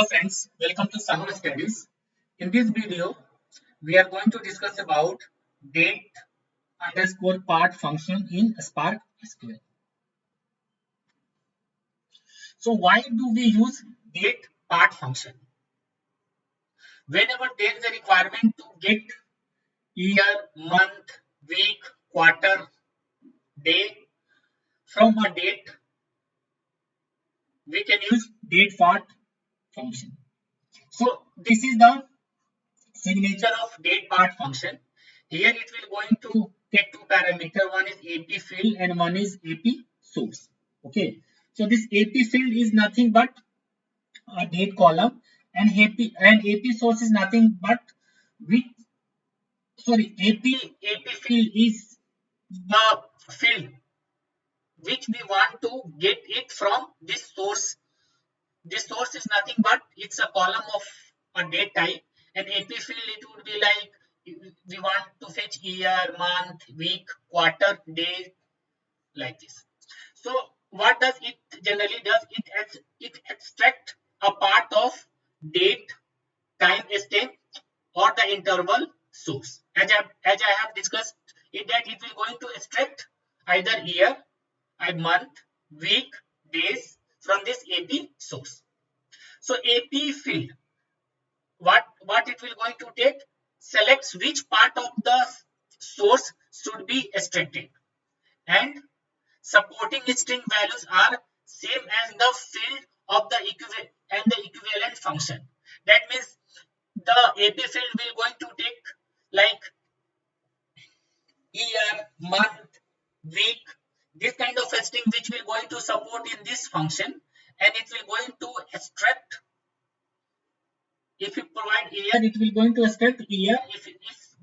Hello friends, welcome to SahuStudies. In this video, we are going to discuss about date underscore part function in Spark SQL. So why do we use date part function? Whenever there is a requirement to get year, month, week, quarter, day from a date, we can use date part function. So this is the signature of date part function. Here it will going to take two parameters. One is AP field and one is AP source. Okay. So this AP field is nothing but a date column, and AP source is nothing but which AP field is the field which we want to get it from this source. This source is nothing but it's a column of a date type, and AP field it would be like we want to fetch year, month, week, quarter, day, like this. So what does it generally does? It extract a part of date, time stamp, or the interval source. As I have discussed it, that it will going to extract either year, a month, week, days from this AP source. So AP field, what it will going to take, selects which part of the source should be extracted, and supporting string values are same as the field of the equivalent function. That means the AP field will going to take like year, month, week, this kind of a string which will going to support in this function, and it will going to extract. If you provide year, it will going to extract year. If we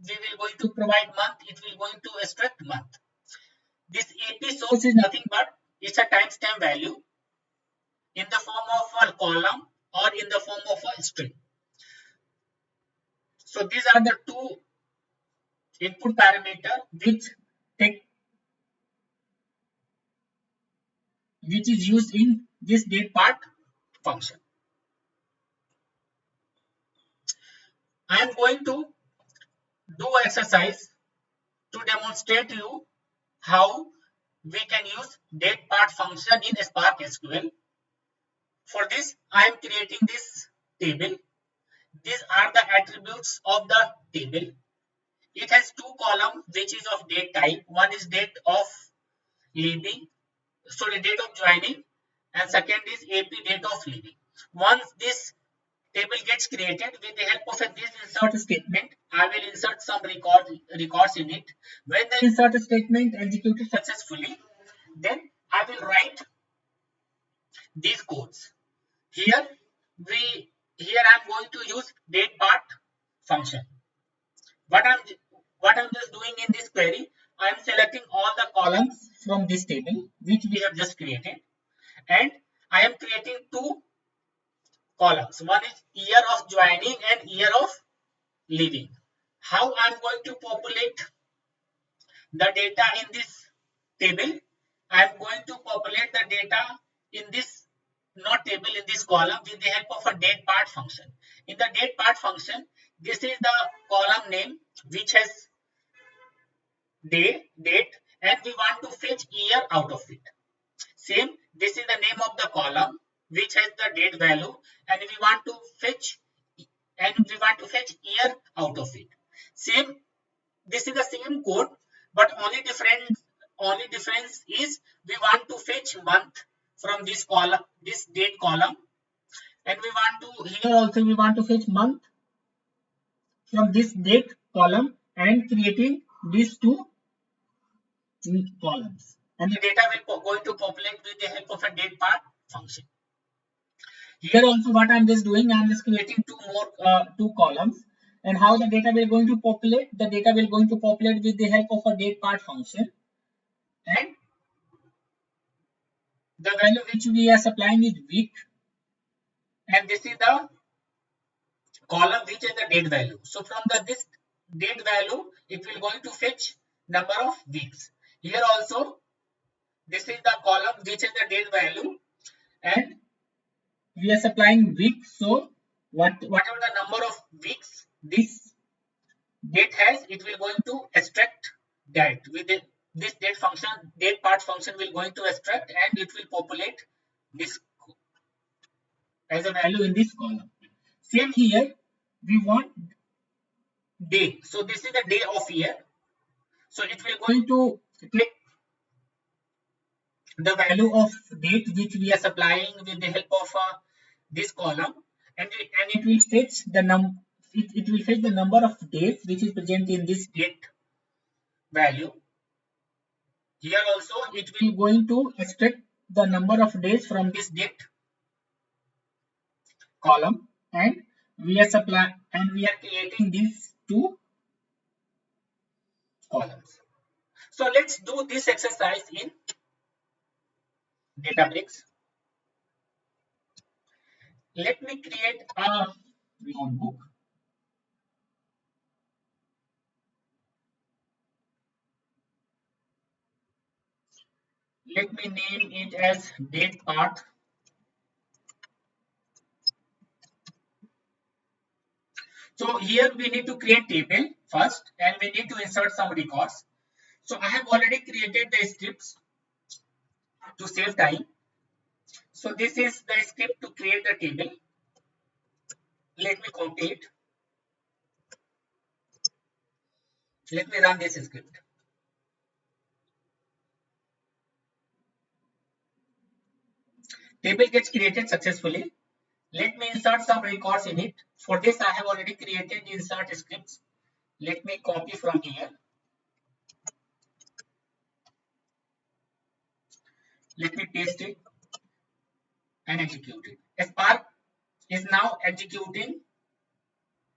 will going to provide month, it will going to extract month. This AP source is nothing but it's a timestamp value in the form of a column or in the form of a string. So these are the two input parameter which is used in this date part function. I am going to do exercise to demonstrate you how we can use date part function in Spark SQL. For this, I am creating this table. These are the attributes of the table. It has two columns which is of date type. One is date of leaving, date of joining, and second is AP date of leaving. Once this table gets created, with the help of this insert statement, I will insert some records in it. When the insert statement executed successfully, then I will write these codes. Here I'm going to use date part function. What I'm just doing in this query, I am selecting all the columns from this table which we have just created, and I am creating two columns. One is year of joining and year of leaving. How I'm going to populate the data in this table? I'm going to populate the data in this table in this column with the help of a date part function. In the date part function, this is the column name which has date, and we want to fetch year out of it. Same, this is the name of the column which has the date value, and we want to fetch year out of it. Same, this is the same code, but only difference is we want to fetch month from this column, this date column, and we want to fetch month from this date column, and creating these two columns, and the data will going to populate with the help of a date part function. Here also what I'm just doing, I'm just creating two columns, and how the data will going to populate? The data will going to populate with the help of a date part function, and the value which we are supplying is week, and this is the column which is the date value. So from this date value, it will going to fetch number of weeks. Here also, this is the column which is the date value, and we are supplying week. So whatever the number of weeks this date has, it will going to extract that with this date function. Date part function will going to extract and it will populate this as a value in this column. Same here, we want day. So this is the day of year. So it will going to take the value of date which we are supplying with the help of this column, and it will fetch the it will fetch the number of days which is present in this date value. Here also it will going to extract the number of days from this date column, and we are creating these two columns. So let's do this exercise in Databricks. Let me create a notebook. Let me name it as date part. So here we need to create table first, and we need to insert some records. So I have already created the scripts to save time. So this is the script to create the table. Let me copy it. Let me run this script. Table gets created successfully. Let me insert some records in it. For this I have already created insert scripts. Let me copy from here. Let me paste it and execute it. Spark is now executing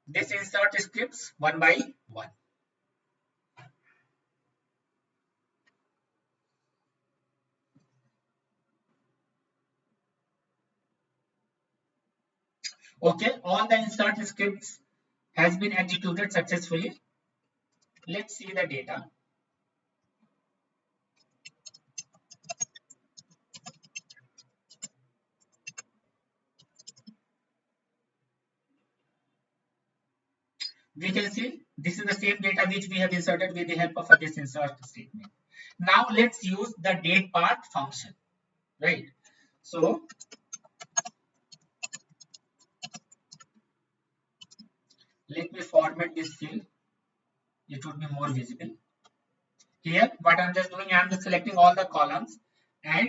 this insert scripts one by one. Okay, all the insert scripts has been executed successfully. Let's see the data. We can see this is the same data which we have inserted with the help of this insert statement. Now let's use the date part function, right? So let me format this field. It would be more visible. Here, what I'm just doing, I'm just selecting all the columns, and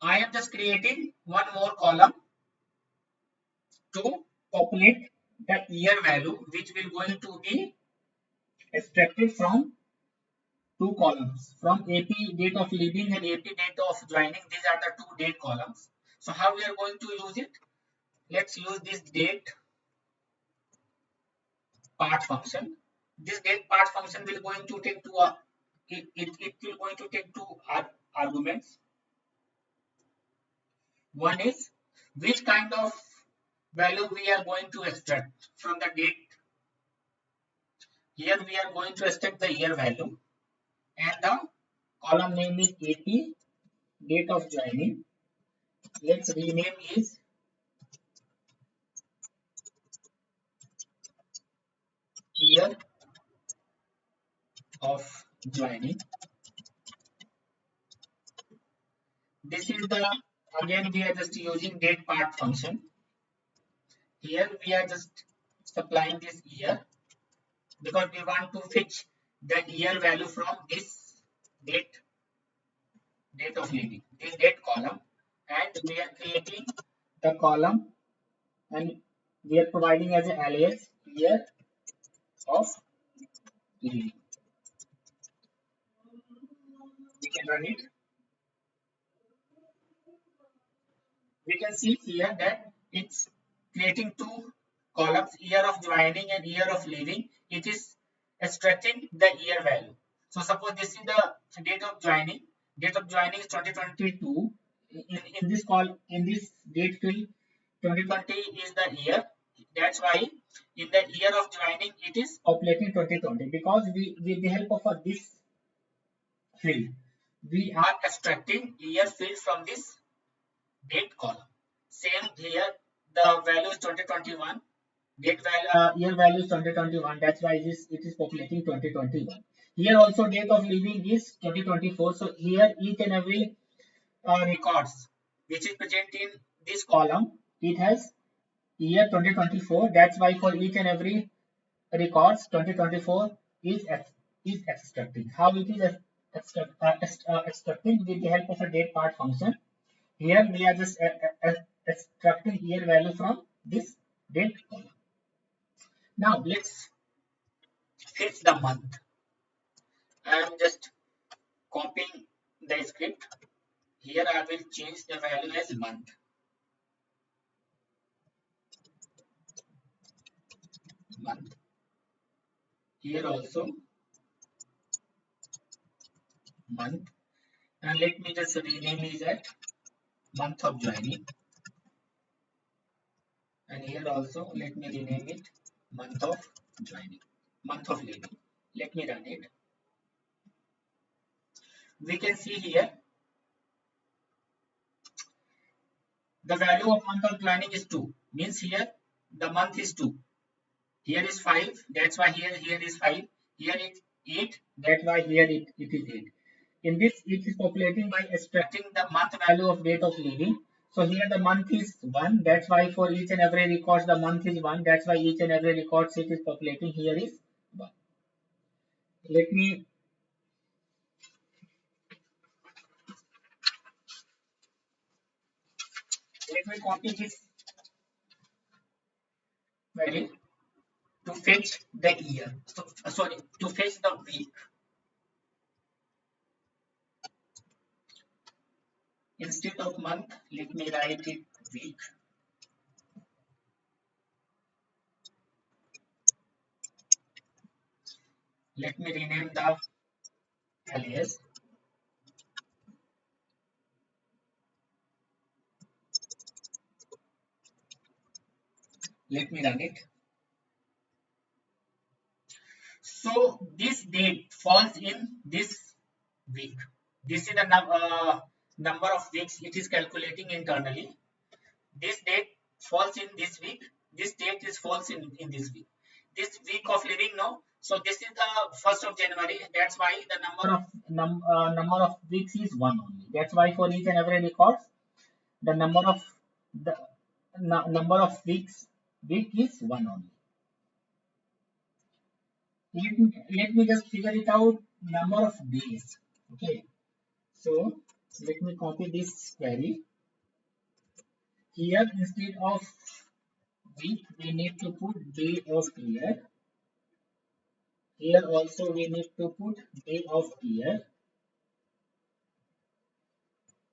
I am just creating one more column to populate the year value, which will going to be extracted from two columns, from AP date of leaving and AP date of joining. These are the two date columns. So how we are going to use it? Let's use this date part function. This date part function will going to take two it will going to take two arguments. One is which kind of value we are going to extract from the date. Here we are going to extract the year value, and the column name is AP date of joining. Let's rename is year of joining. This is the, again we are just using date part function. Here we are just supplying this year because we want to fetch the year value from this date of leaving, this date column, and we are creating the column, and we are providing as an alias year of leaving. We can run it. We can see here that it's creating two columns, year of joining and year of leaving. It is extracting the year value. So suppose this is the date of joining. Date of joining is 2022. In this in this date field, 2020 is the year. That's why in the year of joining it is populating 2020, because we with the help of this field we are extracting year field from this date column. Same here, the value is 2021. Date value, year value is 2021. That's why it is populating 2021. Here also date of living is 2024. So here each and every records which is present in this column, it has year 2024. That's why for each and every records 2024 is extracting. How it is extracting? With the help of a date part function. Here we are just extracting year value from this date column. Now let's fetch the month. I am just copying the script. Here I will change the value as month. Month. Here also month. And let me just rename it as month of joining. And here also let me rename it month of joining, month of leaving. Let me run it. We can see here the value of month of joining is 2. Means here the month is 2. Here is 5. That's why here is 5. Here is 8. That's why here it is 8. In this it is populating by extracting the month value of date of leaving. So here the month is 1. That's why for each and every record the month is 1. That's why each and every record it is populating. Here is 1. Let me copy this query to fetch the year. So, sorry, to fetch the week. Instead of month, let me write it week. Let me rename the alias. Let me run it. So this date falls in this week. This is the number of weeks it is calculating internally. This date falls in this week. This date is falls in this week. This week of living now. So this is the 1st of January. That's why the number of weeks is 1 only. That's why for each and every record, the number of weeks is 1 only. Let me just figure it out. Number of days. Okay. So let me copy this query. Here instead of week, we need to put day of year. Here also we need to put day of year.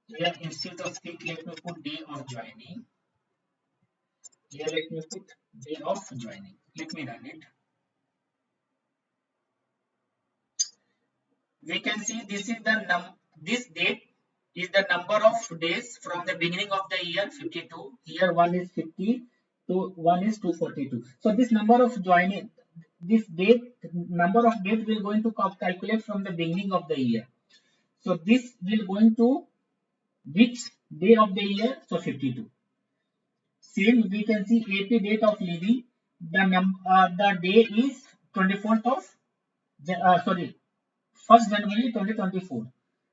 Here instead of week, let me put day of joining. Here let me put day of joining. Let me run it. We can see this is this date is the number of days from the beginning of the year 52. Here 1 is 50, 1 is 242. So this number of joining, this date, number of date will going to calculate from the beginning of the year. So this will going to which day of the year? So 52. Same we can see AP date of leaving. The day is 24th of 1st January 2024.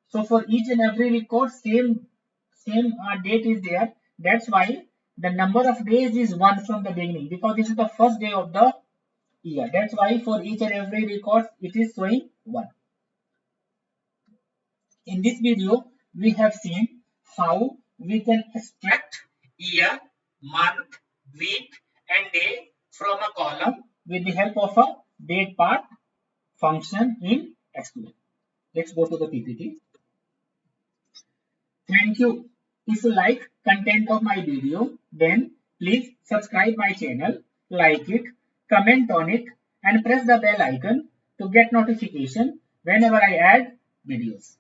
So for each and every record, same date is there. That's why the number of days is 1 from the beginning, because this is the first day of the year. That's why for each and every record, it is showing 1. In this video, we have seen how we can extract year, month, week, and day from a column with the help of a date part function in SQL. Let's go to the PPT. Thank you. If you like content of my video, then please subscribe my channel, like it, comment on it, and press the bell icon to get notification whenever I add videos.